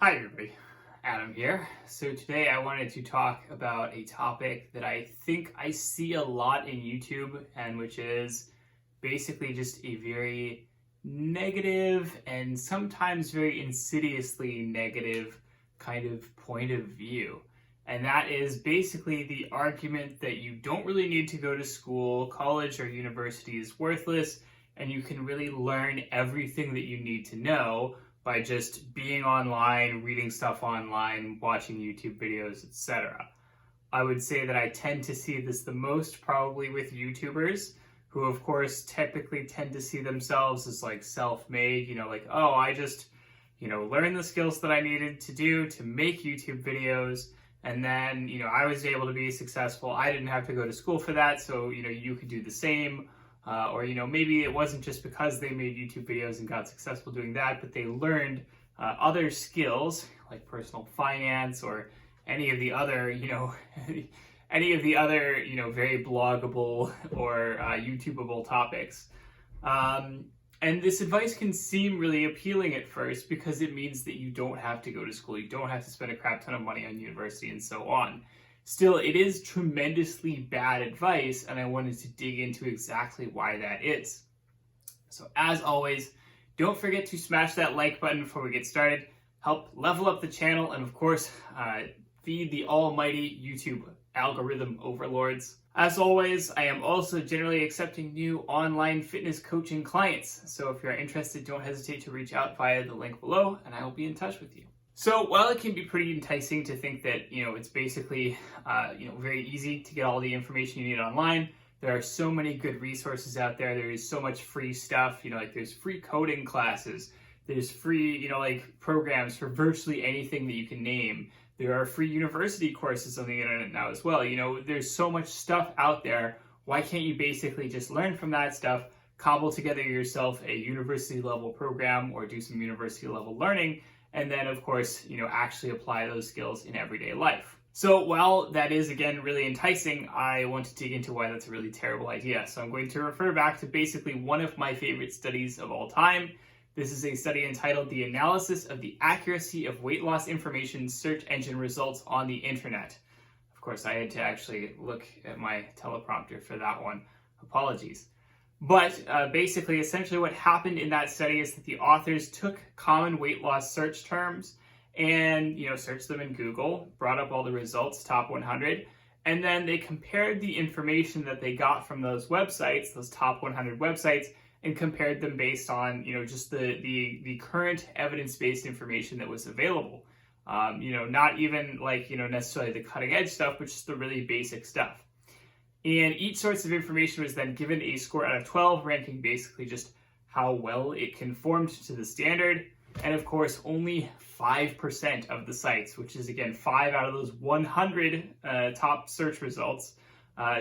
Hi everybody, Adam here. So today I wanted to talk about a topic that I think I see a lot in YouTube, and which is basically just a very negative and sometimes very insidiously negative kind of point of view. And that is basically the argument that you don't really need to go to school, college or university is worthless, and you can really learn everything that you need to know by just being online, reading stuff online, watching YouTube videos, etc. I would say that I tend to see this the most probably with YouTubers, who of course typically tend to see themselves as like self-made, like, oh, I just, learned the skills that I needed to do to make YouTube videos, and then, I was able to be successful. I didn't have to go to school for that, so, you could do the same. Or maybe it wasn't just because they made YouTube videos and got successful doing that, but they learned other skills like personal finance or any of the other, very bloggable or YouTubeable topics. And this advice can seem really appealing at first because it means that you don't have to go to school, you don't have to spend a crap ton of money on university and so on. Still, it is tremendously bad advice, and I wanted to dig into exactly why that is. So as always, don't forget to smash that like button before we get started, help level up the channel, and of course, feed the almighty YouTube algorithm overlords. As always, I am also generally accepting new online fitness coaching clients, so if you're interested, don't hesitate to reach out via the link below, and I will be in touch with you. So while it can be pretty enticing to think that, it's basically, very easy to get all the information you need online, there are so many good resources out there. There is so much free stuff, there's free coding classes, there's free, programs for virtually anything that you can name. There are free university courses on the internet now as well. There's so much stuff out there. Why can't you basically just learn from that stuff, cobble together yourself a university level program or do some university level learning, and then, of course, actually apply those skills in everyday life. So while that is, again, really enticing, I want to dig into why that's a really terrible idea. So I'm going to refer back to basically one of my favorite studies of all time. This is a study entitled The Analysis of the Accuracy of Weight Loss Information Search Engine Results on the Internet. Of course, I had to actually look at my teleprompter for that one. Apologies. But basically, essentially what happened in that study is that the authors took common weight loss search terms and, searched them in Google, brought up all the results, top 100, and then they compared the information that they got from those websites, those top 100 websites, and compared them based on, just the current evidence-based information that was available. Not even like, necessarily the cutting edge stuff, but just the really basic stuff. And each source of information was then given a score out of 12, ranking basically just how well it conformed to the standard. And of course, only 5% of the sites, which is again 5 out of those 100 top search results,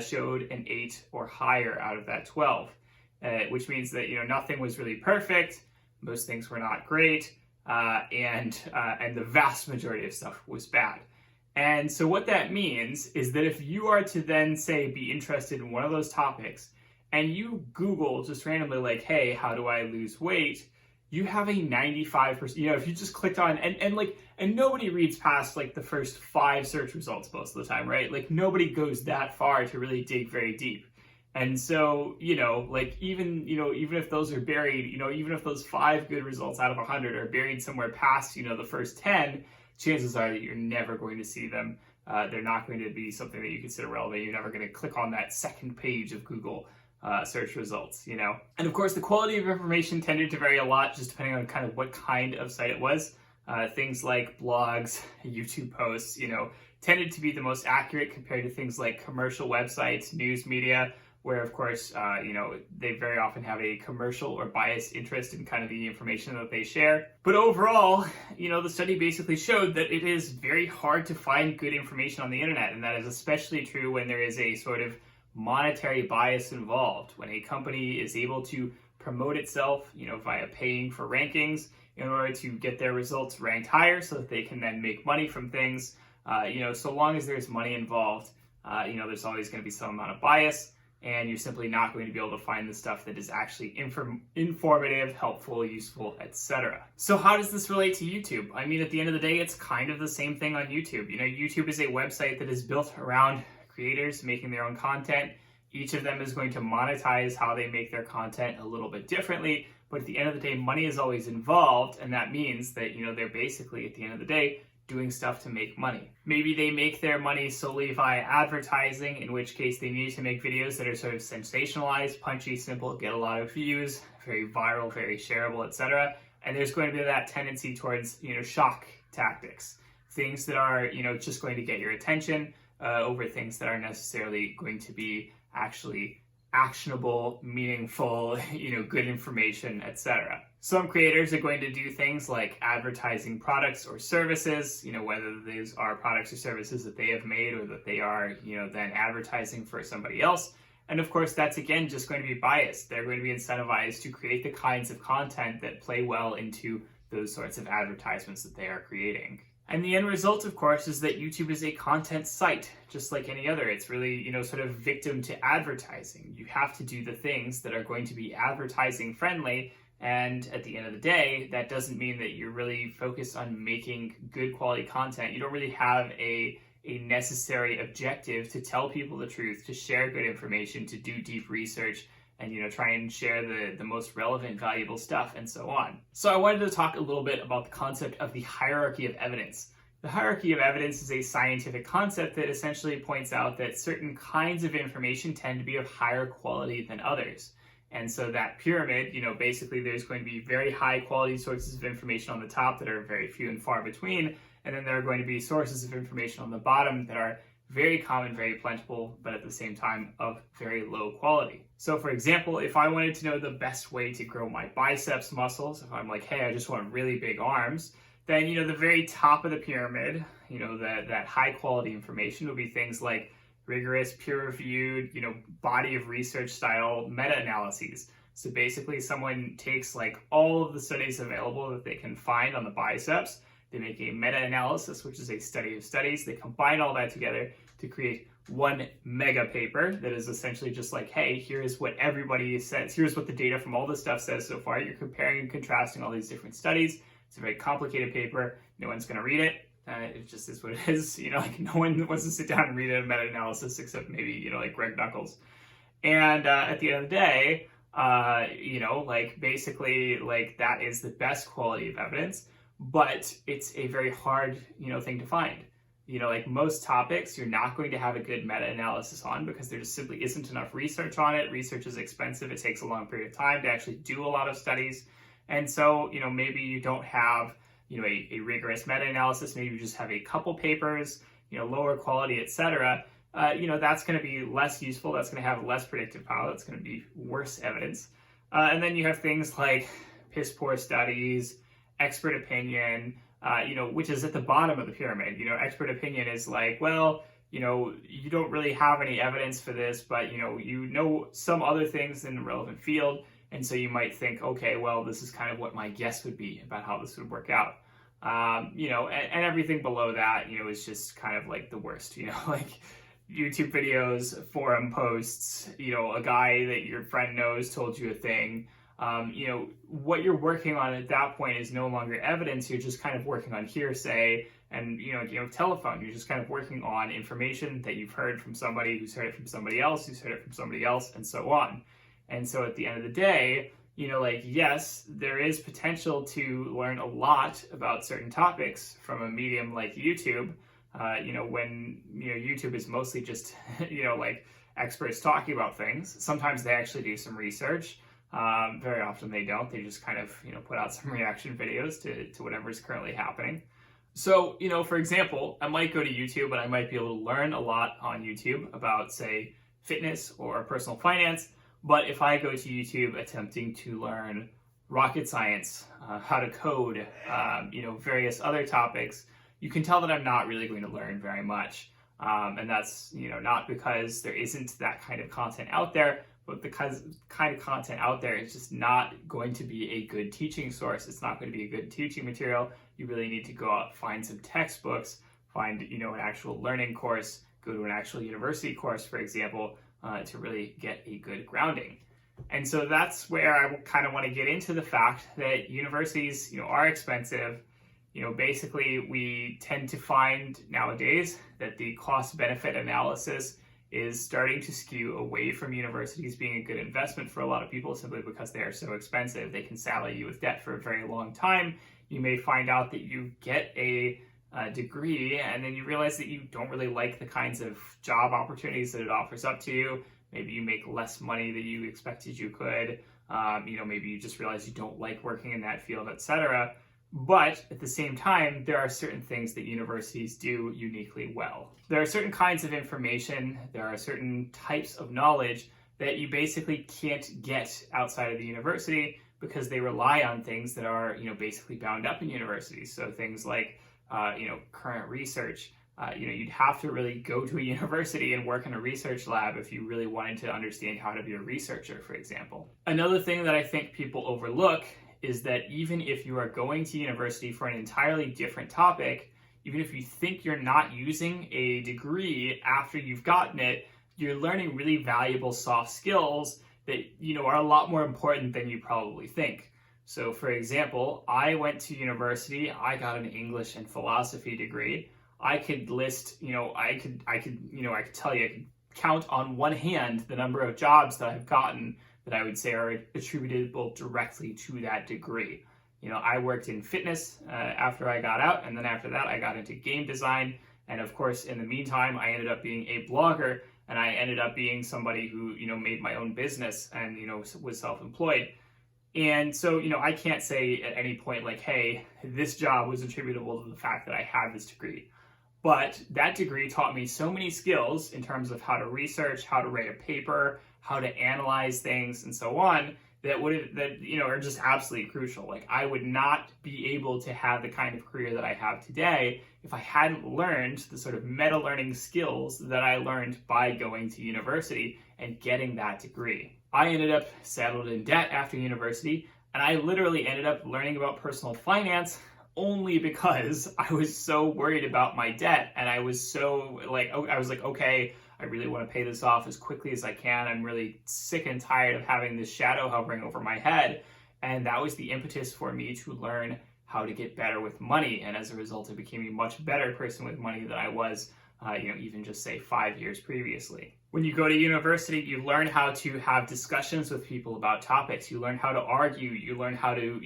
showed an 8 or higher out of that 12, which means that nothing was really perfect, most things were not great, and the vast majority of stuff was bad. And so what that means is that if you are to then, say, be interested in one of those topics, and you Google just randomly like, hey, how do I lose weight? You have a 95%, if you just clicked on, and nobody reads past like the first 5 search results most of the time, right? Like nobody goes that far to really dig very deep. And so, even if those are buried, even if those 5 good results out of 100 are buried somewhere past, the first 10, chances are that you're never going to see them. They're not going to be something that you consider relevant. You're never going to click on that second page of Google search results, And of course, the quality of information tended to vary a lot, just depending on kind of what kind of site it was. Things like blogs, YouTube posts, tended to be the most accurate compared to things like commercial websites, news media, where of course, they very often have a commercial or biased interest in kind of the information that they share. But overall, the study basically showed that it is very hard to find good information on the internet, and that is especially true when there is a sort of monetary bias involved, when a company is able to promote itself, via paying for rankings in order to get their results ranked higher so that they can then make money from things. So long as there's money involved, there's always going to be some amount of bias. and you're simply not going to be able to find the stuff that is actually informative, helpful, useful, etc. So how does this relate to YouTube? I mean, at the end of the day, it's kind of the same thing on YouTube. You know, YouTube is a website that is built around creators making their own content. Each of them is going to monetize how they make their content a little bit differently, but at the end of the day, money is always involved, and that means that, you know, they're basically, at the end of the day, doing stuff to make money. Maybe they make their money solely via advertising, in which case they need to make videos that are sort of sensationalized, punchy, simple, get a lot of views, very viral, very shareable, etc. And there's going to be that tendency towards, you know, shock tactics, things that are, you know, just going to get your attention over things that are necessarily going to be actually actionable, meaningful, you know, good information, etc. Some creators are going to do things like advertising products or services, you know, whether these are products or services that they have made or that they are, you know, then advertising for somebody else. And of course, that's again just going to be biased. They're going to be incentivized to create the kinds of content that play well into those sorts of advertisements that they are creating. And the end result, of course, is that YouTube is a content site, just like any other. It's really, you know, sort of victim to advertising. You have to do the things that are going to be advertising friendly. And at the end of the day, that doesn't mean that you're really focused on making good quality content. You don't really have a necessary objective to tell people the truth, to share good information, to do deep research, and, you know, try and share the most relevant, valuable stuff, and so on. So I wanted to talk a little bit about the concept of the hierarchy of evidence. The hierarchy of evidence is a scientific concept that essentially points out that certain kinds of information tend to be of higher quality than others. And so that pyramid, you know, basically there's going to be very high quality sources of information on the top that are very few and far between, and then there are going to be sources of information on the bottom that are very common, very plentiful, but at the same time of very low quality. So for example, if I wanted to know the best way to grow my biceps muscles, if I'm like, hey, I just want really big arms, then, you know, the very top of the pyramid, you know, that high quality information will be things like rigorous, peer-reviewed, you know, body of research style meta-analyses. So basically someone takes like all of the studies available that they can find on the biceps, they make a meta-analysis, which is a study of studies. They combine all that together to create one mega paper that is essentially just like, hey, here's what everybody says. Here's what the data from all this stuff says so far. You're comparing and contrasting all these different studies. It's a very complicated paper. No one's going to read it. It just is what it is. You know, like no one wants to sit down and read a meta-analysis except maybe, you know, like Greg Nuckols. And at the end of the day, you know, like basically like that is the best quality of evidence. But it's a very hard, you know, thing to find. You know, like most topics, you're not going to have a good meta-analysis on because there just simply isn't enough research on it. Research is expensive. It takes a long period of time to actually do a lot of studies. And so, you know, maybe you don't have, you know, a rigorous meta-analysis. Maybe you just have a couple papers, you know, lower quality, etc. You know, that's going to be less useful. That's going to have less predictive power. That's going to be worse evidence. And then you have things like piss poor studies, expert opinion, you know, which is at the bottom of the pyramid. You know, expert opinion is like, well, you know, you don't really have any evidence for this, but, you know some other things in the relevant field. And so you might think, okay, well, this is kind of what my guess would be about how this would work out. You know, and everything below that, you know, is just kind of like the worst, you know, like YouTube videos, forum posts, you know, a guy that your friend knows told you a thing. You know, what you're working on at that point is no longer evidence. You're just kind of working on hearsay and, you know, telephone. You're just kind of working on information that you've heard from somebody who's heard it from somebody else, who's heard it from somebody else, and so on. And so at the end of the day, you know, like, yes, there is potential to learn a lot about certain topics from a medium like YouTube. You know, when, you know, YouTube is mostly just, you know, like experts talking about things. Sometimes they actually do some research. Very often they don't. They just kind of, you know, put out some reaction videos to whatever's currently happening. So, you know, for example, I might go to YouTube and I might be able to learn a lot on YouTube about, say, fitness or personal finance. But if I go to YouTube attempting to learn rocket science, how to code, you know, various other topics, you can tell that I'm not really going to learn very much. And that's, you know, not because there isn't that kind of content out there, but because kind of content out there is just not going to be a good teaching source. It's not going to be a good teaching material. You really need to go out, find some textbooks, find, you know, an actual learning course, go to an actual university course, for example, to really get a good grounding. And so that's where I kind of want to get into the fact that universities, are expensive. Basically we tend to find nowadays that the cost-benefit analysis is starting to skew away from universities being a good investment for a lot of people simply because they are so expensive. They can saddle you with debt for a very long time. You may find out that you get a degree and then you realize that you don't really like the kinds of job opportunities that it offers up to you. Maybe you make less money than you expected you could. Maybe you just realize you don't like working in that field, etc. But at the same time, there are certain things that universities do uniquely well. There are certain kinds of information, there are certain types of knowledge that you basically can't get outside of the university because they rely on things that are, basically bound up in universities. So things like, current research. You'd have to really go to a university and work in a research lab if you really wanted to understand how to be a researcher, for example. Another thing that I think people overlook is that even if you are going to university for an entirely different topic, even if you think you're not using a degree after you've gotten it, you're learning really valuable soft skills that, are a lot more important than you probably think. So for example, I went to university, I got an English and philosophy degree. I could list, I could tell you, I could count on one hand the number of jobs that I've gotten that I would say are attributable directly to that degree. I worked in fitness after I got out, and then after that I got into game design. And of course, in the meantime, I ended up being a blogger, and I ended up being somebody who, made my own business and, was self-employed. And so, I can't say at any point like, hey, this job was attributable to the fact that I had this degree. But that degree taught me so many skills in terms of how to research, how to write a paper, how to analyze things, and so on, that are just absolutely crucial. Like, I would not be able to have the kind of career that I have today if I hadn't learned the sort of meta-learning skills that I learned by going to university and getting that degree. I ended up settled in debt after university, and I literally ended up learning about personal finance only because I was so worried about my debt, and I was so okay, I really want to pay this off as quickly as I can. I'm really sick and tired of having this shadow hovering over my head. And that was the impetus for me to learn how to get better with money. And as a result, I became a much better person with money than I was, even just say 5 years previously. When you go to university, you learn how to have discussions with people about topics. You learn how to argue. You learn how to,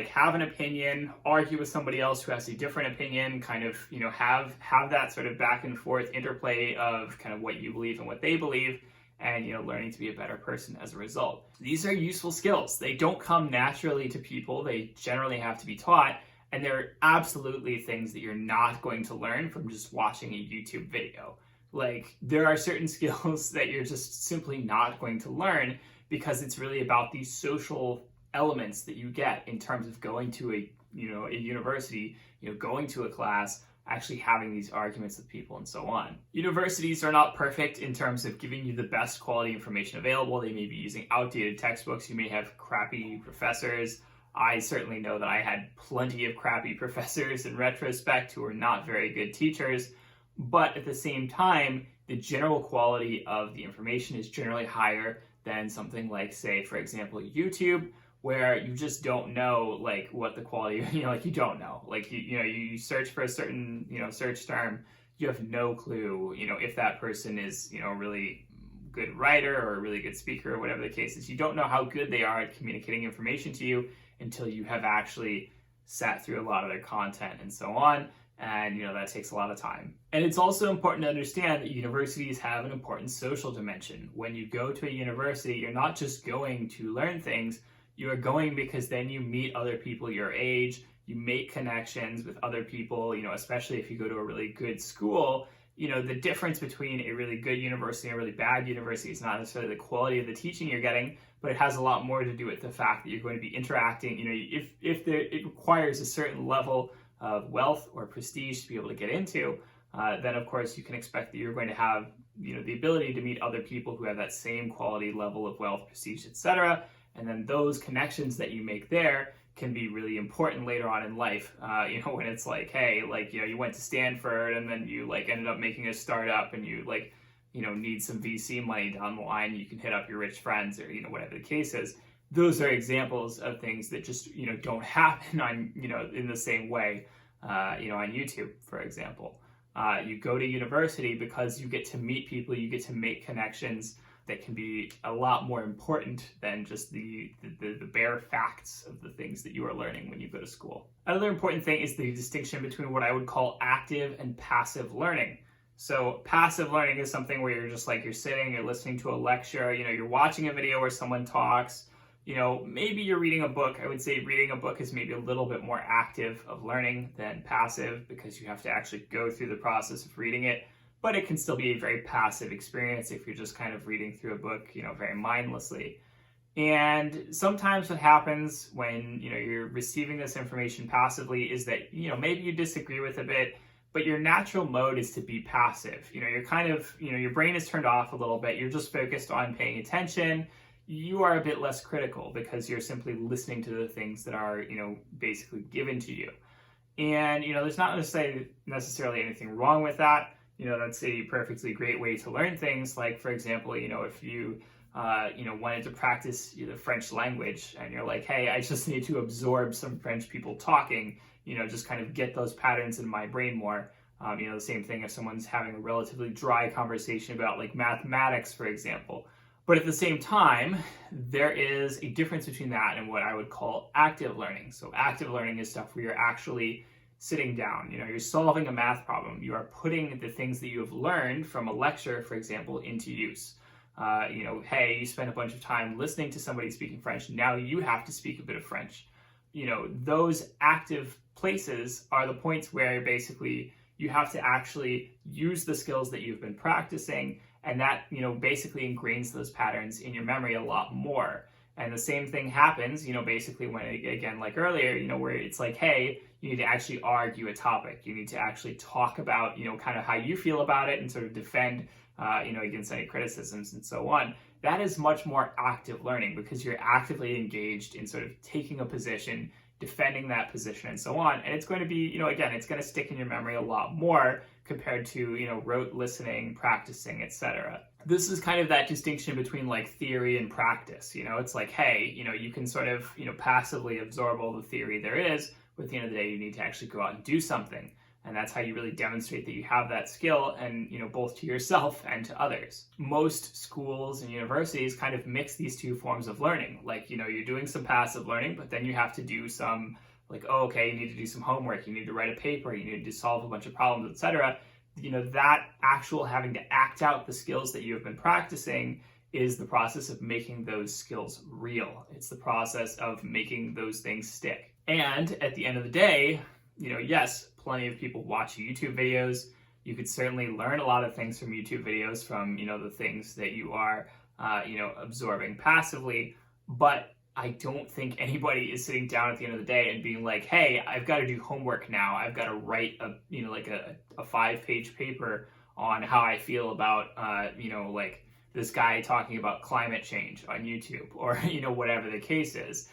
have an opinion, argue with somebody else who has a different opinion, kind of, have that sort of back and forth interplay of kind of what you believe and what they believe, and, learning to be a better person as a result. These are useful skills. They don't come naturally to people. They generally have to be taught. And they're absolutely things that you're not going to learn from just watching a YouTube video. Like, there are certain skills that you're just simply not going to learn because it's really about these social elements that you get in terms of going to a university, going to a class, actually having these arguments with people and so on. Universities are not perfect in terms of giving you the best quality information available. They may be using outdated textbooks. You may have crappy professors. I certainly know that I had plenty of crappy professors in retrospect who were not very good teachers. But at the same time, the general quality of the information is generally higher than something like, say, for example, YouTube, where you just don't know, like, what the quality, you don't know. Like, you search for a certain, search term, you have no clue, if that person is, a really good writer or a really good speaker or whatever the case is. You don't know how good they are at communicating information to you until you have actually sat through a lot of their content and so on. And, that takes a lot of time. And it's also important to understand that universities have an important social dimension. When you go to a university, you're not just going to learn things, you are going because then you meet other people your age, you make connections with other people, especially if you go to a really good school. The difference between a really good university and a really bad university is not necessarily the quality of the teaching you're getting, but it has a lot more to do with the fact that you're going to be interacting. It requires a certain level of wealth or prestige to be able to get into, then of course you can expect that you're going to have the ability to meet other people who have that same quality level of wealth, prestige, etc. And then those connections that you make there can be really important later on in life. When it's like, hey, you went to Stanford and then you ended up making a startup and you need some VC money down the line, you can hit up your rich friends or, whatever the case is. Those are examples of things that just, don't happen on, in the same way, on YouTube, for example. You go to university because you get to meet people, you get to make connections that can be a lot more important than just the bare facts of the things that you are learning when you go to school. Another important thing is the distinction between what I would call active and passive learning. So passive learning is something where you're just you're sitting, you're listening to a lecture, you're watching a video where someone talks, maybe you're reading a book. I would say reading a book is maybe a little bit more active of learning than passive because you have to actually go through the process of reading it. But it can still be a very passive experience if you're just kind of reading through a book, very mindlessly. And sometimes what happens when, you're receiving this information passively is that, maybe you disagree with a bit, but your natural mode is to be passive. You're kind of, your brain is turned off a little bit. You're just focused on paying attention. You are a bit less critical because you're simply listening to the things that are, basically given to you. And, there's not necessarily anything wrong with that. That's a perfectly great way to learn things. Like, for example, if you, wanted to practice the French language and you're like, hey, I just need to absorb some French people talking, just kind of get those patterns in my brain more. The same thing if someone's having a relatively dry conversation about mathematics, for example. But at the same time, there is a difference between that and what I would call active learning. So active learning is stuff where you're actually sitting down, you're solving a math problem. You are putting the things that you have learned from a lecture, for example, into use. Hey, you spent a bunch of time listening to somebody speaking French. Now you have to speak a bit of French. Those active places are the points where basically you have to actually use the skills that you've been practicing, and that, basically ingrains those patterns in your memory a lot more. And the same thing happens, basically when, again, like earlier, where it's like, hey, you need to actually argue a topic. You need to actually talk about, kind of how you feel about it and sort of defend, against any criticisms and so on. That is much more active learning because you're actively engaged in sort of taking a position, defending that position and so on. And it's going to be, again, it's going to stick in your memory a lot more compared to, rote listening, practicing, etc. This is kind of that distinction between theory and practice. It's like, hey, you can sort of, passively absorb all the theory there is, but at the end of the day, you need to actually go out and do something. And that's how you really demonstrate that you have that skill and, both to yourself and to others. Most schools and universities kind of mix these two forms of learning. You're doing some passive learning, but then you have to do some you need to do some homework, you need to write a paper, you need to solve a bunch of problems, etc. That actual having to act out the skills that you have been practicing is the process of making those skills real. It's the process of making those things stick. And at the end of the day, yes, plenty of people watch YouTube videos. You could certainly learn a lot of things from YouTube videos from, the things that you are, absorbing passively. But I don't think anybody is sitting down at the end of the day and being like, hey, I've got to do homework now. I've got to write a 5-page paper on how I feel about, this guy talking about climate change on YouTube or, whatever the case is.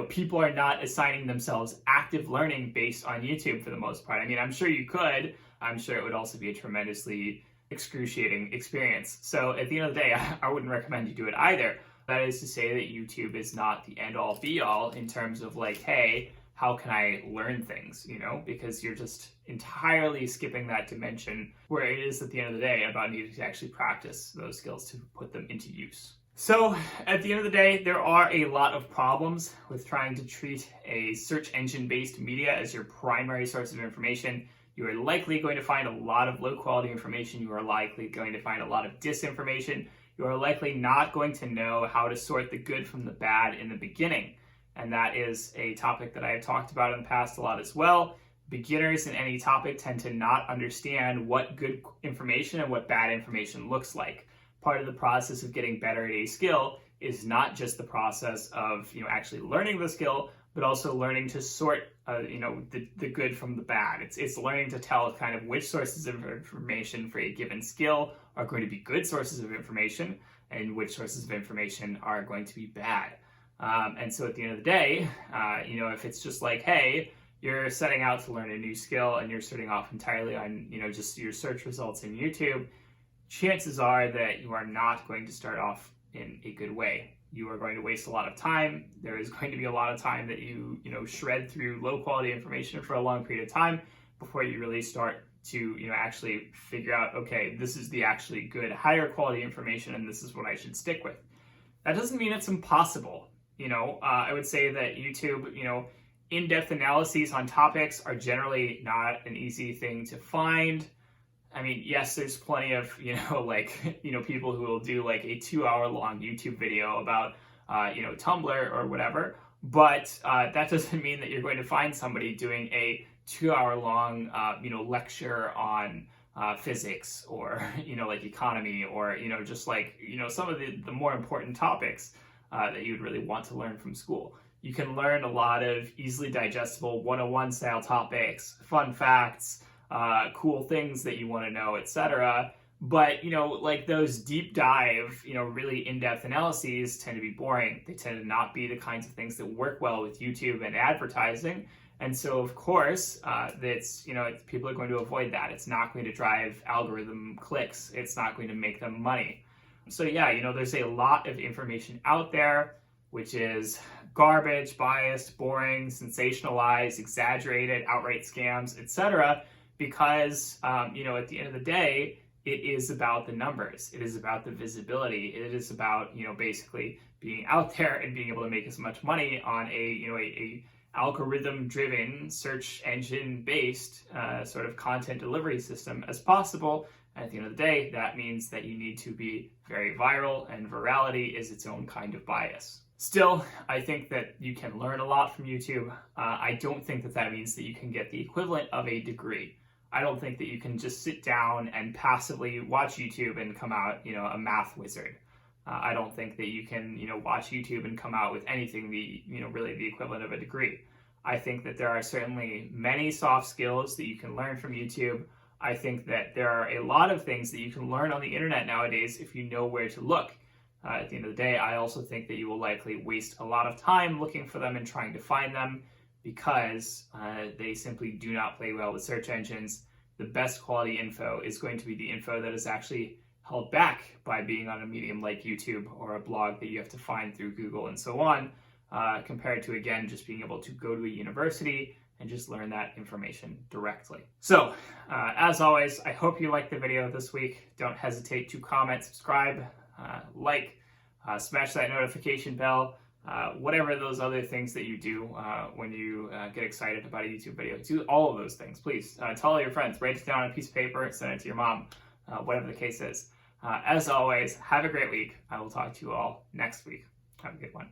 People are not assigning themselves active learning based on YouTube for the most part. I mean, I'm sure you could. I'm sure it would also be a tremendously excruciating experience. So at the end of the day, I wouldn't recommend you do it either. That is to say that YouTube is not the end-all be-all in terms of hey, how can I learn things, because you're just entirely skipping that dimension where it is at the end of the day about needing to actually practice those skills to put them into use. So at the end of the day, there are a lot of problems with trying to treat a search engine-based media as your primary source of information. You are likely going to find a lot of low-quality information. You are likely going to find a lot of disinformation. You are likely not going to know how to sort the good from the bad in the beginning. And that is a topic that I have talked about in the past a lot as well. Beginners in any topic tend to not understand what good information and what bad information looks like. Part of the process of getting better at a skill is not just the process of actually learning the skill, but also learning to sort the good from the bad. It's learning to tell kind of which sources of information for a given skill are going to be good sources of information and which sources of information are going to be bad. And so at the end of the day, if it's just hey, you're setting out to learn a new skill and you're starting off entirely on just your search results in YouTube, chances are that you are not going to start off in a good way. You are going to waste a lot of time. There is going to be a lot of time that you shred through low quality information for a long period of time before you really start to actually figure out, okay, this is the actually good higher quality information and this is what I should stick with. That doesn't mean it's impossible. I would say that YouTube, in-depth analyses on topics are generally not an easy thing to find. I mean, yes, there's plenty of, people who will do like a 2-hour long YouTube video about, Tumblr or whatever. But that doesn't mean that you're going to find somebody doing a 2-hour long, lecture on physics or, like economy or, just like, some of the more important topics that you'd really want to learn from school. You can learn a lot of easily digestible 101 style topics, fun facts, cool things that you want to know, etc. But, like those deep dive, really in-depth analyses tend to be boring. They tend to not be the kinds of things that work well with YouTube and advertising. And so, of course, people are going to avoid that. It's not going to drive algorithm clicks. It's not going to make them money. So yeah, there's a lot of information out there, which is garbage, biased, boring, sensationalized, exaggerated, outright scams, etc. Because, at the end of the day, it is about the numbers. It is about the visibility. It is about, basically being out there and being able to make as much money on a algorithm-driven, search engine-based sort of content delivery system as possible. And at the end of the day, that means that you need to be very viral, and virality is its own kind of bias. Still, I think that you can learn a lot from YouTube. I don't think that means that you can get the equivalent of a degree. I don't think that you can just sit down and passively watch YouTube and come out, a math wizard. I don't think that you can, watch YouTube and come out with anything really the equivalent of a degree. I think that there are certainly many soft skills that you can learn from YouTube. I think that there are a lot of things that you can learn on the internet nowadays if you know where to look. At the end of the day, I also think that you will likely waste a lot of time looking for them and trying to find them because they simply do not play well with search engines. The best quality info is going to be the info that is actually held back by being on a medium like YouTube or a blog that you have to find through Google and so on, compared to, again, just being able to go to a university and just learn that information directly. So, as always, I hope you liked the video this week. Don't hesitate to comment, subscribe, like, smash that notification bell, whatever those other things that you do when you get excited about a YouTube video. Do all of those things, please. Tell all your friends, write it down on a piece of paper, send it to your mom, whatever the case is. As always, have a great week. I will talk to you all next week. Have a good one.